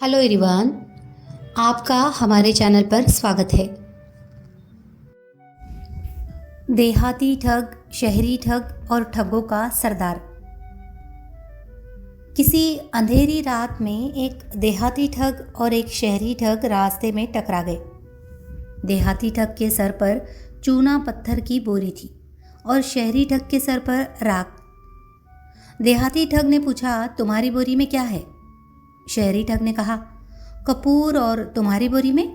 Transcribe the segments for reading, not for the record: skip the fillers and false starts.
Hello everyone, आपका हमारे channel पर स्वागत है। देहाती ठग, शहरी ठग और ठगों का सरदार। किसी अंधेरी रात में एक देहाती ठग और एक शहरी ठग रास्ते में टकरा गए। देहाती ठग के सर पर चूना पत्थर की बोरी थी और शहरी ठग के सर पर राख। देहाती ठग ने पूछा, तुम्हारी बोरी में क्या है? शहरी ठग ने कहा, कपूर। और तुम्हारी बोरी में?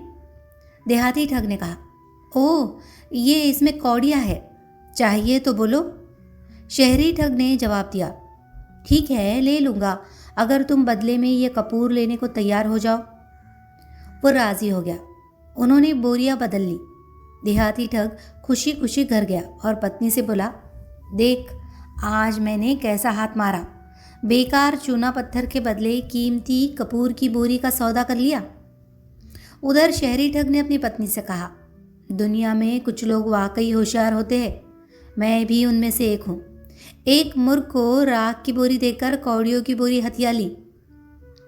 देहाती ठग ने कहा, ओह, ये इसमें कौड़िया है, चाहिए तो बोलो। शहरी ठग ने जवाब दिया, ठीक है, ले लूँगा, अगर तुम बदले में ये कपूर लेने को तैयार हो जाओ। वो राज़ी हो गया। उन्होंने बोरियां बदल ली। देहाती ठग खुशी खुशी घर गया और पत्नी से बोला, देख, आज मैंने कैसा हाथ मारा, बेकार चूना पत्थर के बदले कीमती कपूर की बोरी का सौदा कर लिया। उधर शहरी ठग ने अपनी पत्नी से कहा, दुनिया में कुछ लोग वाकई होशियार होते हैं, मैं भी उनमें से एक हूँ। एक मूर्ख को राख की बोरी देकर कौड़ियों की बोरी हथिया ली।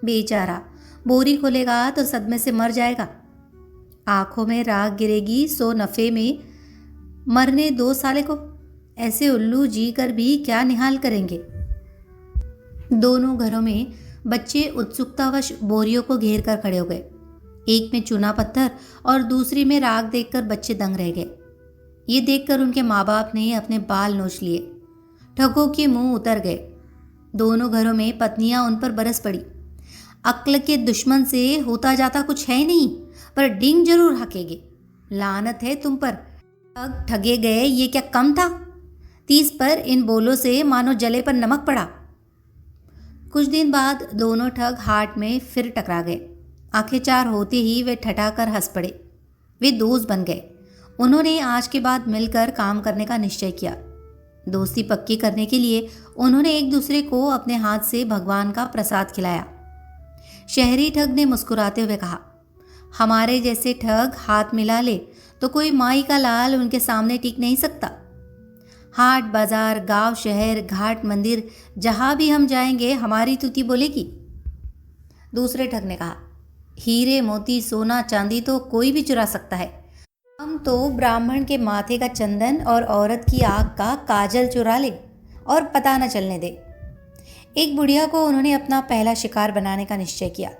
बेचारा बोरी खोलेगा तो सदमे से मर जाएगा। आंखों में राख गिरेगी, सो नफे में मरने दो साले को। ऐसे उल्लू जी कर भी क्या निहाल करेंगे। दोनों घरों में बच्चे उत्सुकतावश बोरियों को घेर कर खड़े हो गए। एक में चूना पत्थर और दूसरी में राख देखकर बच्चे दंग रह गए। ये देखकर उनके माँ बाप ने अपने बाल नोच लिए। ठगों के मुंह उतर गए। दोनों घरों में पत्नियां उन पर बरस पड़ी। अक्ल के दुश्मन से होता जाता कुछ है नहीं, पर डिंग जरूर हाकेगे। लानत है तुम पर, ठग ठगे गए, ये क्या कम था? 30 पर इन बोलों से मानो जले पर नमक पड़ा। कुछ दिन बाद दोनों ठग हाट में फिर टकरा गए। आंखें चार होते ही वे ठठाकर हंस पड़े। वे दोस्त बन गए। उन्होंने आज के बाद मिलकर काम करने का निश्चय किया। दोस्ती पक्की करने के लिए उन्होंने एक दूसरे को अपने हाथ से भगवान का प्रसाद खिलाया। शहरी ठग ने मुस्कुराते हुए कहा, हमारे जैसे ठग हाथ मिला ले तो कोई माई का लाल उनके सामने टिक नहीं सकता। हाट बाजार, गांव, शहर, घाट, मंदिर, जहां भी हम जाएंगे हमारी तूती बोलेगी। दूसरे ठग ने कहा, हीरे मोती सोना चांदी तो कोई भी चुरा सकता है, हम तो ब्राह्मण के माथे का चंदन और औरत की आंख का काजल चुरा ले और पता न चलने दे। एक बुढ़िया को उन्होंने अपना पहला शिकार बनाने का निश्चय किया।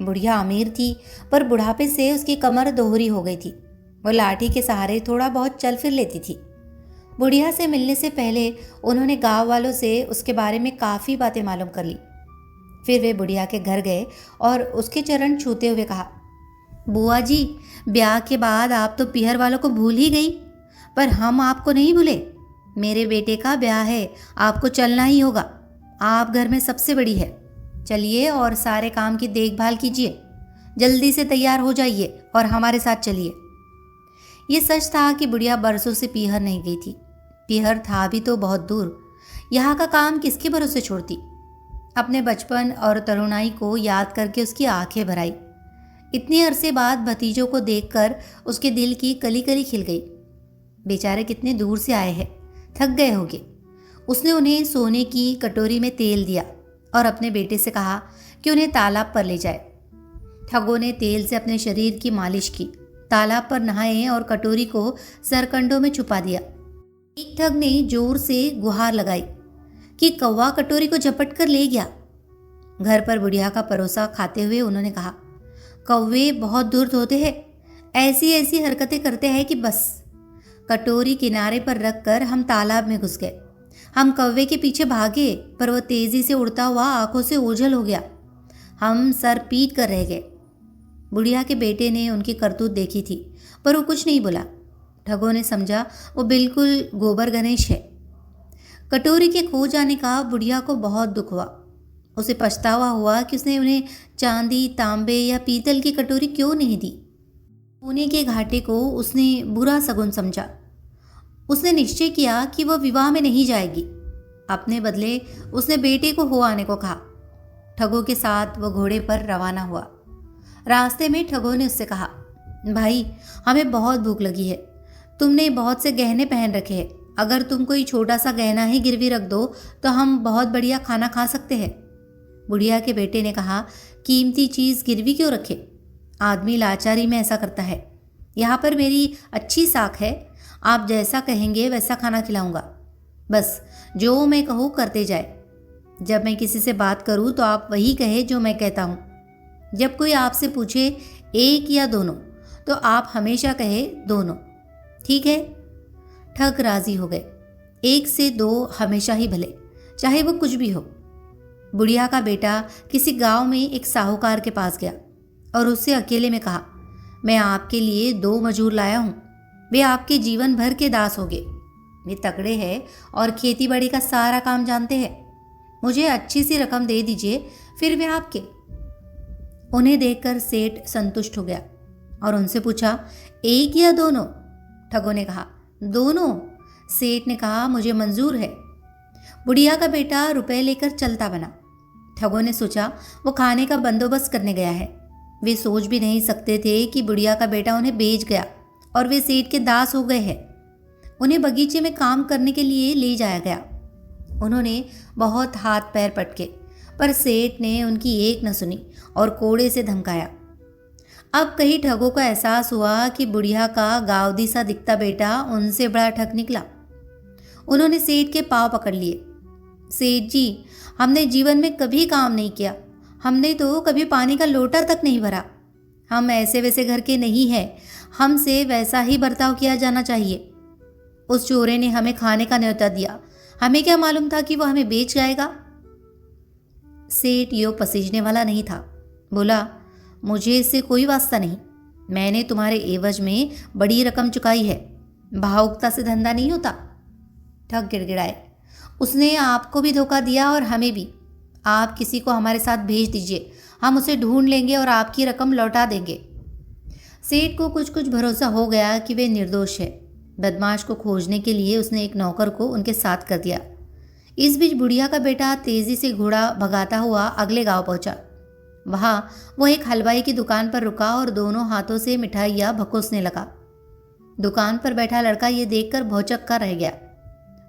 बुढ़िया अमीर थी, पर बुढ़ापे से उसकी कमर दोहरी हो गई थी। वो लाठी के सहारे थोड़ा बहुत चल फिर लेती थी। बुढ़िया से मिलने से पहले उन्होंने गांव वालों से उसके बारे में काफ़ी बातें मालूम कर ली। फिर वे बुढ़िया के घर गए और उसके चरण छूते हुए कहा, बुआ जी, ब्याह के बाद आप तो पीहर वालों को भूल ही गई, पर हम आपको नहीं भूले। मेरे बेटे का ब्याह है, आपको चलना ही होगा। आप घर में सबसे बड़ी है। चलिए और सारे काम की देखभाल कीजिए। जल्दी से तैयार हो जाइए और हमारे साथ चलिए। ये सच था कि बुढ़िया बरसों से पीहर नहीं गई थी। पीहर था भी तो बहुत दूर। यहाँ का काम किसके भरोसे छोड़ती। अपने बचपन और तरुणाई को याद करके उसकी आंखें भर आई। इतने अरसे बाद भतीजों को देखकर उसके दिल की कली कली खिल गई। बेचारे कितने दूर से आए हैं, थक गए होंगे। उसने उन्हें सोने की कटोरी में तेल दिया और अपने बेटे से कहा कि उन्हें तालाब पर ले जाए। ठगों ने तेल से अपने शरीर की मालिश की, तालाब पर नहाए और कटोरी को सरकंडों में छुपा दिया। एक ठग ने जोर से गुहार लगाई कि कौवा कटोरी को झपट कर ले गया। घर पर बुढ़िया का परोसा खाते हुए उन्होंने कहा, कौवे बहुत धूर्त होते हैं, ऐसी ऐसी हरकतें करते हैं कि बस। कटोरी किनारे पर रखकर हम तालाब में घुस गए। हम कौवे के पीछे भागे, पर वह तेजी से उड़ता हुआ आंखों से ओझल हो गया। हम सर पीट कर रह गए। बुढ़िया के बेटे ने उनकी करतूत देखी थी, पर वो कुछ नहीं बोला। ठगों ने समझा वो बिल्कुल गोबर गणेश है। कटोरी के खो जाने का बुढ़िया को बहुत दुख हुआ। उसे पछतावा हुआ कि उसने उन्हें चांदी, तांबे या पीतल की कटोरी क्यों नहीं दी। सोने के घाटे को उसने बुरा सगुन समझा। उसने निश्चय किया कि वह विवाह में नहीं जाएगी। अपने बदले उसने बेटे को हो आने को कहा। ठगों के साथ वह घोड़े पर रवाना हुआ। रास्ते में ठगों ने उससे कहा, भाई, हमें बहुत भूख लगी है। तुमने बहुत से गहने पहन रखे हैं, अगर तुम कोई छोटा सा गहना ही गिरवी रख दो तो हम बहुत बढ़िया खाना खा सकते हैं। बुढ़िया के बेटे ने कहा कीमती चीज़ गिरवी क्यों रखे? आदमी लाचारी में ऐसा करता है। यहाँ पर मेरी अच्छी साख है, आप जैसा कहेंगे वैसा खाना खिलाऊंगा। बस जो मैं कहूँ करते जाए। जब मैं किसी से बात करूँ तो आप वही कहे जो मैं कहता हूँ। जब कोई आपसे पूछे एक या दोनों, तो आप हमेशा कहे दोनों। ठीक है? ठग राजी हो गए। 1 से 2 हमेशा ही भले, चाहे वो कुछ भी हो। बुढ़िया का बेटा किसी गांव में एक साहूकार के पास गया और उससे अकेले में कहा, मैं आपके लिए 2 मजूर लाया हूँ, वे आपके जीवन भर के दास होंगे। वे तगड़े हैं और खेती बाड़ी का सारा काम जानते हैं। मुझे अच्छी सी रकम दे दीजिए, फिर वे आपके। उन्हें देखकर सेठ संतुष्ट हो गया और उनसे पूछा, एक या दोनों? ठगों ने कहा, दोनों। सेठ ने कहा, मुझे मंजूर है। बुढ़िया का बेटा रुपए लेकर चलता बना। ठगों ने सोचा वो खाने का बंदोबस्त करने गया है। वे सोच भी नहीं सकते थे कि बुढ़िया का बेटा उन्हें बेच गया और वे सेठ के दास हो गए हैं। उन्हें बगीचे में काम करने के लिए ले जाया गया। उन्होंने बहुत हाथ पैर पटके, पर सेठ ने उनकी एक न सुनी और कोड़े से धमकाया। अब कई ठगों को एहसास हुआ कि बुढ़िया का गावदी सा दिखता बेटा उनसे बड़ा ठग निकला। उन्होंने सेठ के पांव पकड़ लिए। सेठ जी, हमने जीवन में कभी काम नहीं किया, हमने तो कभी पानी का लोटा तक नहीं भरा। हम ऐसे वैसे घर के नहीं हैं, हमसे वैसा ही बर्ताव किया जाना चाहिए। उस चोरे ने हमें खाने का न्योता दिया, हमें क्या मालूम था कि वह हमें बेच जाएगा। सेठ यो पसीजने वाला नहीं था। बोला, मुझे इससे कोई वास्ता नहीं, मैंने तुम्हारे एवज में बड़ी रकम चुकाई है, भावुकता से धंधा नहीं होता। ठग गिड़गिड़ाए, उसने आपको भी धोखा दिया और हमें भी। आप किसी को हमारे साथ भेज दीजिए, हम उसे ढूंढ लेंगे और आपकी रकम लौटा देंगे। सेठ को कुछ भरोसा हो गया कि वे निर्दोष है। बदमाश को खोजने के लिए उसने एक नौकर को उनके साथ कर दिया। इस बीच बुढ़िया का बेटा तेजी से घोड़ा भगाता हुआ अगले गांव पहुंचा। वहां वो एक हलवाई की दुकान पर रुका और दोनों हाथों से मिठाइयाँ भकोसने लगा। दुकान पर बैठा लड़का ये देखकर भौचक्का रह गया।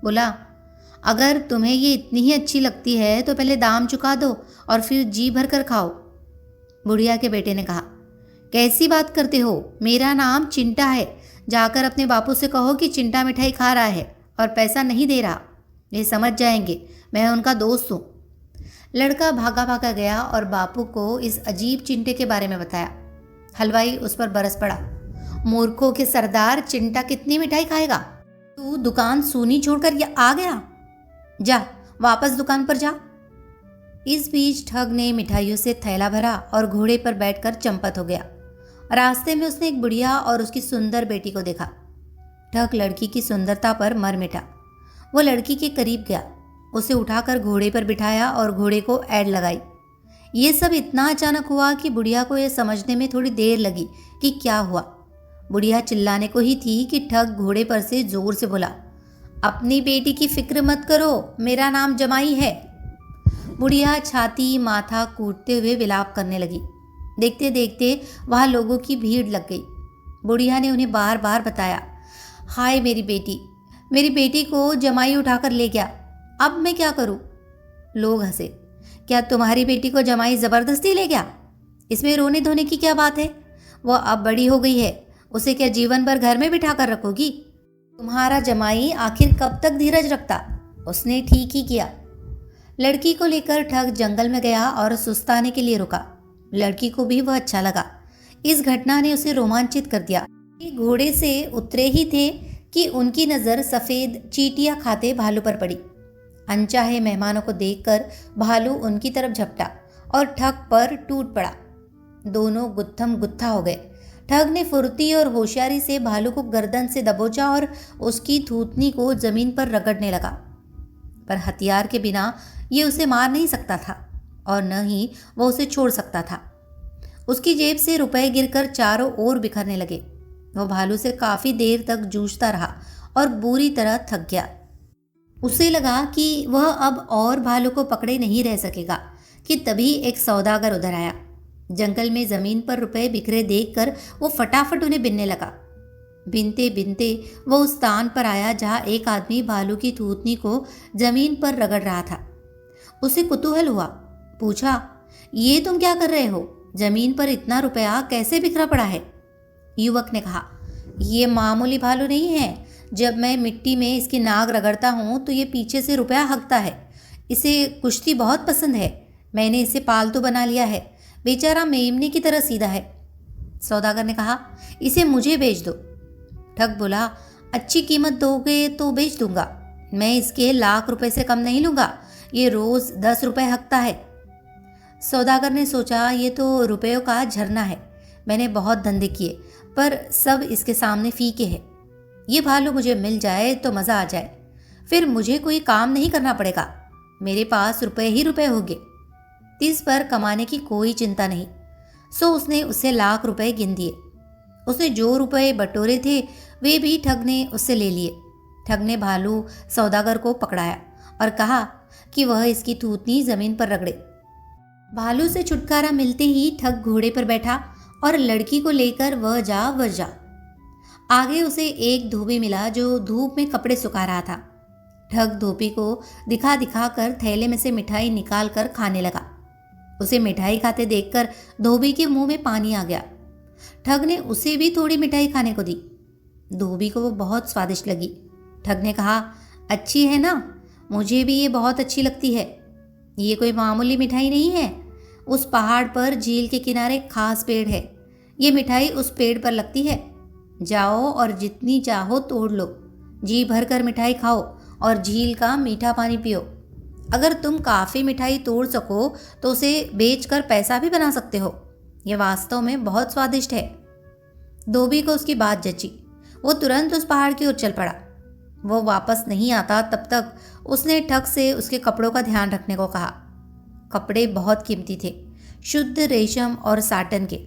बोला, अगर तुम्हें ये इतनी ही अच्छी लगती है तो पहले दाम चुका दो और फिर जी भर कर खाओ। बुढ़िया के बेटे ने कहा, कैसी बात करते हो, मेरा नाम चिंटा है, जाकर अपने बापू से कहो कि चिंटा मिठाई खा रहा है और पैसा नहीं दे रहा। ये समझ जाएंगे मैं उनका दोस्त हूँ। लड़का भागा भागा गया और बापू को इस अजीब चिंटे के बारे में बताया। हलवाई उस पर बरस पड़ा, मूर्खों के सरदार, चिंटा कितनी मिठाई खाएगा? तू दुकान सूनी छोड़कर ये आ गया? जा वापस दुकान पर जा। इस बीच ठग ने मिठाइयों से थैला भरा और घोड़े पर बैठकर चंपत हो गया। रास्ते में उसने एक बुढ़िया और उसकी सुंदर बेटी को देखा। ठग लड़की की सुंदरता पर मर मिटा। वो लड़की के करीब गया, उसे उठाकर घोड़े पर बिठाया और घोड़े को ऐड लगाई। ये सब इतना अचानक हुआ कि बुढ़िया को यह समझने में थोड़ी देर लगी कि क्या हुआ। बुढ़िया चिल्लाने को ही थी कि ठग घोड़े पर से जोर से बोला, अपनी बेटी की फिक्र मत करो, मेरा नाम जमाई है। बुढ़िया छाती माथा कूटते हुए विलाप करने लगी। देखते देखते वहाँ लोगों की भीड़ लग गई। बुढ़िया ने उन्हें बार बार बताया, हाय मेरी बेटी को जमाई उठाकर ले गया, अब मैं क्या करूं? लोग हंसे, क्या तुम्हारी बेटी को जमाई जबरदस्ती ले गया? इसमें रोने धोने की क्या बात है? वह अब बड़ी हो गई है, उसे क्या जीवन भर घर में बिठा कर रखोगी? तुम्हारा जमाई आखिर कब तक धीरज रखता? उसने ठीक ही किया। लड़की को लेकर ठग जंगल में गया और सुस्ताने के लिए रुका। लड़की को भी वह अच्छा लगा। इस घटना ने उसे रोमांचित कर दिया। घोड़े से उतरे ही थे कि उनकी नज़र सफ़ेद चींटियां खाते भालू पर पड़ी। अनचाहे मेहमानों को देखकर भालू उनकी तरफ झपटा और ठग पर टूट पड़ा। दोनों गुत्थम गुत्था हो गए। ठग ने फुर्ती और होशियारी से भालू को गर्दन से दबोचा और उसकी थूथनी को जमीन पर रगड़ने लगा, पर हथियार के बिना ये उसे मार नहीं सकता था और न ही वह उसे छोड़ सकता था। उसकी जेब से रुपए गिरकर चारों ओर बिखरने लगे। वह भालू से काफ़ी देर तक जूझता रहा और बुरी तरह थक गया। उसे लगा कि वह अब और भालू को पकड़े नहीं रह सकेगा कि तभी एक सौदागर उधर आया। जंगल में ज़मीन पर रुपए बिखरे देखकर वो फटाफट उन्हें बिनने लगा। बिनते बिनते वो उस स्थान पर आया जहाँ एक आदमी भालू की थूथनी को जमीन पर रगड़ रहा था। उसे कुतूहल हुआ, पूछा, ये तुम क्या कर रहे हो? जमीन पर इतना रुपया कैसे बिखरा पड़ा है? युवक ने कहा, ये मामूली भालू नहीं है। जब मैं मिट्टी में इसकी नाक रगड़ता हूँ तो ये पीछे से रुपया हकता है। इसे कुश्ती बहुत पसंद है। मैंने इसे पालतू बना लिया है। बेचारा मेमने की तरह सीधा है। सौदागर ने कहा, इसे मुझे बेच दो। ठग बोला, अच्छी कीमत दोगे तो बेच दूंगा। मैं इसके लाख रुपए से कम नहीं लूँगा। ये रोज़ 10 रुपए हकता है। सौदागर ने सोचा, ये तो रुपयों का झरना है। मैंने बहुत धंधे किए पर सब इसके सामने फीके हैं। ये भालू मुझे मिल जाए तो मज़ा आ जाए। फिर मुझे कोई काम नहीं करना पड़ेगा। मेरे पास रुपए ही रुपए होंगे। इस पर कमाने की कोई चिंता नहीं। सो उसने उससे लाख रुपए गिन दिए। उसने जो रुपए बटोरे थे वे भी ठग ने उससे ले लिए। ठग ने भालू सौदागर को पकड़ाया और कहा कि वह इसकी थूथनी जमीन पर रगड़े। भालू से छुटकारा मिलते ही ठग घोड़े पर बैठा और लड़की को लेकर वह जा। आगे उसे एक धोबी मिला जो धूप में कपड़े सुखा रहा था। ठग धोबी को दिखा दिखा कर थैले में से मिठाई निकाल कर खाने लगा। उसे मिठाई खाते देखकर धोबी के मुंह में पानी आ गया। ठग ने उसे भी थोड़ी मिठाई खाने को दी। धोबी को वो बहुत स्वादिष्ट लगी। ठग ने कहा, अच्छी है ना? मुझे भी ये बहुत अच्छी लगती है। ये कोई मामूली मिठाई नहीं है। उस पहाड़ पर झील के किनारे खास पेड़ है। ये मिठाई उस पेड़ पर लगती है। जाओ और जितनी चाहो तोड़ लो। जी भर कर मिठाई खाओ और झील का मीठा पानी पियो। अगर तुम काफ़ी मिठाई तोड़ सको तो उसे बेचकर पैसा भी बना सकते हो। यह वास्तव में बहुत स्वादिष्ट है। धोबी को उसकी बात जची। वो तुरंत उस पहाड़ की ओर चल पड़ा। वो वापस नहीं आता तब तक उसने ठग से उसके कपड़ों का ध्यान रखने को कहा। कपड़े बहुत कीमती थे, शुद्ध रेशम और साटन के।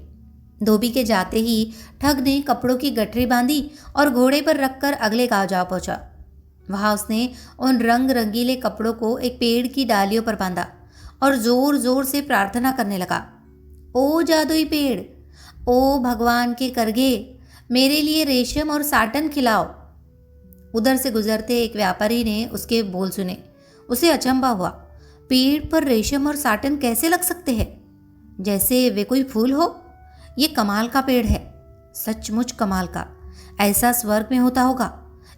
धोबी के जाते ही ठग ने कपड़ों की गठरी बांधी और घोड़े पर रखकर अगले गांव जा पहुंचा। वहां उसने उन रंग रंगीले कपड़ों को एक पेड़ की डालियों पर बांधा और जोर जोर से प्रार्थना करने लगा। ओ जादुई पेड़, ओ भगवान के करगे, मेरे लिए रेशम और साटन खिलाओ। उधर से गुजरते एक व्यापारी ने उसके बोल सुने। उसे अचंभा हुआ। पेड़ पर रेशम और साटन कैसे लग सकते हैं? जैसे वे कोई फूल हो। ये कमाल का पेड़ है, सचमुच कमाल का। ऐसा स्वर्ग में होता होगा,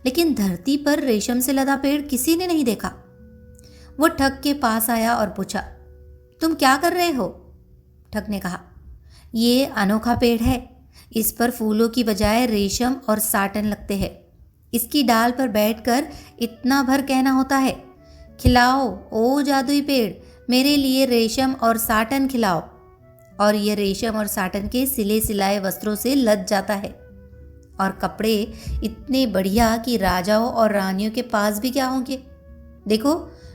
लेकिन धरती पर रेशम से लदा पेड़ किसी ने नहीं देखा। वो ठग के पास आया और पूछा, तुम क्या कर रहे हो? ठग ने कहा, ये अनोखा पेड़ है। इस पर फूलों की बजाय रेशम और साटन लगते हैं। इसकी डाल पर बैठकर इतना भर कहना होता है, खिलाओ ओ जादुई पेड़, मेरे लिए रेशम और साटन खिलाओ। और ये रेशम और साटन के सिले सिलाए वस्त्रों से लद जाता है। और कपड़े इतने बढ़िया कि राजाओं और रानियों के पास भी क्या होंगे। देखो,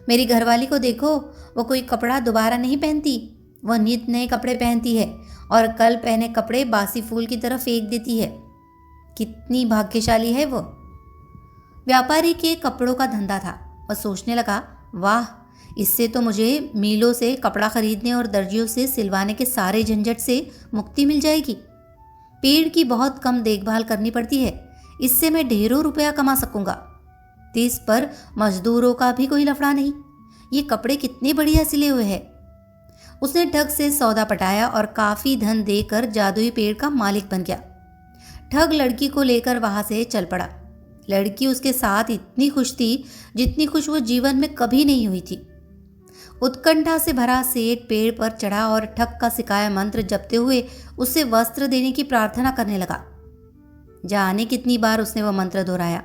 मेरी घरवाली को देखो, वो कोई कपड़ा दोबारा नहीं पहनती। वह नित नए कपड़े पहनती है और कल पहने कपड़े बासी फूल की तरह फेंक देती है। कितनी भाग्यशाली है वो। व्यापारी के कपड़ों का धंधा था। वह सोचने लगा, वाह, इससे तो मुझे मीलों से कपड़ा खरीदने और दर्जियों से सिलवाने के सारे झंझट से मुक्ति मिल जाएगी। पेड़ की बहुत कम देखभाल करनी पड़ती है। इससे मैं ढेरों रुपया कमा सकूंगा। इस पर मजदूरों का भी कोई लफड़ा नहीं। ये कपड़े कितने बढ़िया सिले हुए हैं। उसने ठग से सौदा पटाया और काफी धन देकर जादुई पेड़ का मालिक बन गया। ठग लड़की को लेकर वहां से चल पड़ा। लड़की उसके साथ इतनी खुश थी जितनी खुश वो जीवन में कभी नहीं हुई थी। उत्कंठा से भरा सेठ पेड़ पर चढ़ा और ठग का सिखाया मंत्र जपते हुए उससे वस्त्र देने की प्रार्थना करने लगा। जाने कितनी बार उसने वह मंत्र दोहराया।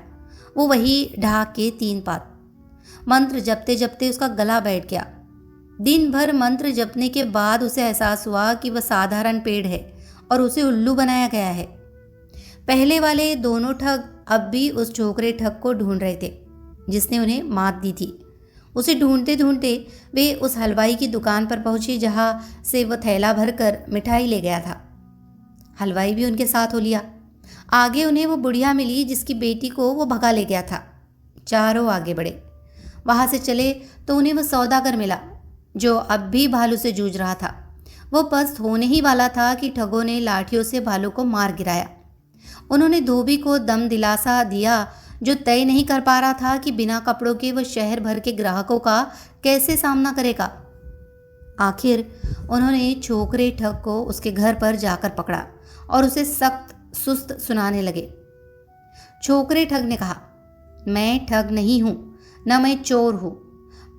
वो वही ढाक के 3 पात। मंत्र जपते जपते उसका गला बैठ गया। दिन भर मंत्र जपने के बाद उसे एहसास हुआ कि वह साधारण पेड़ है और उसे उल्लू बनाया गया है। पहले वाले दोनों ठग अब भी उस छोकरे ठग को ढूंढ रहे थे जिसने उन्हें मात दी थी। उसे ढूंढते ढूंढते वे उस हलवाई की दुकान पर पहुंचे जहां से वह थैला भरकर मिठाई ले गया था। हलवाई भी उनके साथ हो लिया। आगे उन्हें वो बुढ़िया मिली जिसकी बेटी को वो भगा ले गया था। चारों आगे बढ़े। वहां से चले तो उन्हें वह सौदागर मिला जो अब भी भालू से जूझ रहा था। वो पस्त होने ही वाला था कि ठगों ने लाठियों से भालू को मार गिराया। उन्होंने धोबी को दम दिलासा दिया जो तय नहीं कर पा रहा था कि बिना कपड़ों के वह शहर भर के ग्राहकों का कैसे सामना करेगा। आखिर उन्होंने छोकरे ठग को उसके घर पर जाकर पकड़ा और उसे सख्त सुस्त सुनाने लगे। छोकरे ठग ने कहा, मैं ठग नहीं हूं, न मैं चोर हूं।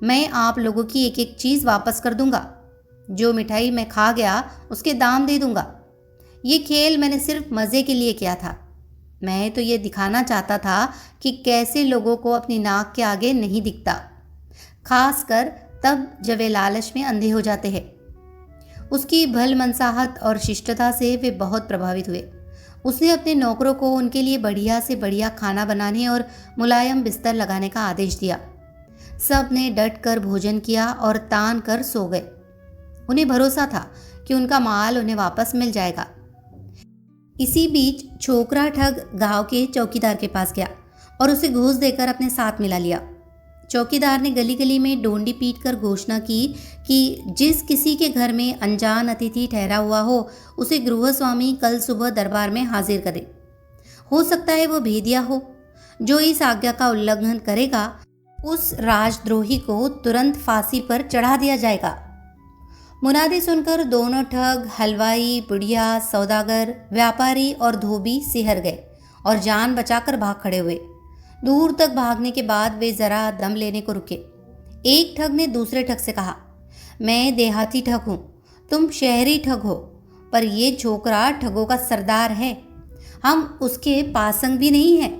मैं आप लोगों की एक एक चीज वापस कर दूंगा। जो मिठाई मैं खा गया उसके दाम दे दूंगा। ये खेल मैंने सिर्फ मजे के लिए किया था। मैं तो ये दिखाना चाहता था कि कैसे लोगों को अपनी नाक के आगे नहीं दिखता, खासकर तब जब वे लालच में अंधे हो जाते हैं। उसकी भलमनसाहत और शिष्टता से वे बहुत प्रभावित हुए। उसने अपने नौकरों को उनके लिए बढ़िया से बढ़िया खाना बनाने और मुलायम बिस्तर लगाने का आदेश दिया। सब ने डट कर भोजन किया और तान कर सो गए। उन्हें भरोसा था कि उनका माल उन्हें वापस मिल जाएगा। इसी बीच छोकरा ठग गांव के चौकीदार के पास गया और उसे घूस देकर अपने साथ मिला लिया। चौकीदार ने गली गली में डोंडी पीट कर घोषणा की कि जिस किसी के घर में अनजान अतिथि ठहरा हुआ हो उसे गृहस्वामी कल सुबह दरबार में हाजिर करे। हो सकता है वो भेदिया हो। जो इस आज्ञा का उल्लंघन करेगा उस राजद्रोही को तुरंत फांसी पर चढ़ा दिया जाएगा। मुनादी सुनकर दोनों ठग, हलवाई, बुढ़िया, सौदागर, व्यापारी और धोबी सिहर गए और जान बचाकर भाग खड़े हुए। दूर तक भागने के बाद वे जरा दम लेने को रुके। एक ठग ने दूसरे ठग से कहा, मैं देहाती ठग हूँ, तुम शहरी ठग हो, पर ये छोकरा ठगों का सरदार है। हम उसके पासंग भी नहीं हैं।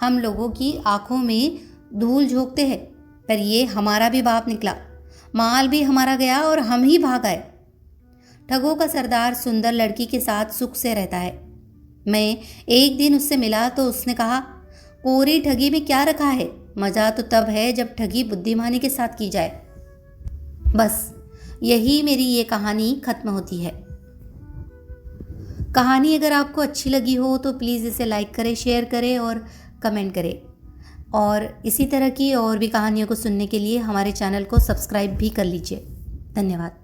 हम लोगों की आंखों में धूल झोंकते हैं, पर ये हमारा भी बाप निकला। माल भी हमारा गया और हम ही भाग आए। ठगों का सरदार सुंदर लड़की के साथ सुख से रहता है। मैं एक दिन उससे मिला तो उसने कहा, कोरी ठगी में क्या रखा है, मज़ा तो तब है जब ठगी बुद्धिमानी के साथ की जाए। बस यही मेरी ये कहानी खत्म होती है। कहानी अगर आपको अच्छी लगी हो तो प्लीज़ इसे लाइक करें, शेयर करें और कमेंट करें। और इसी तरह की और भी कहानियों को सुनने के लिए हमारे चैनल को सब्सक्राइब भी कर लीजिए। धन्यवाद।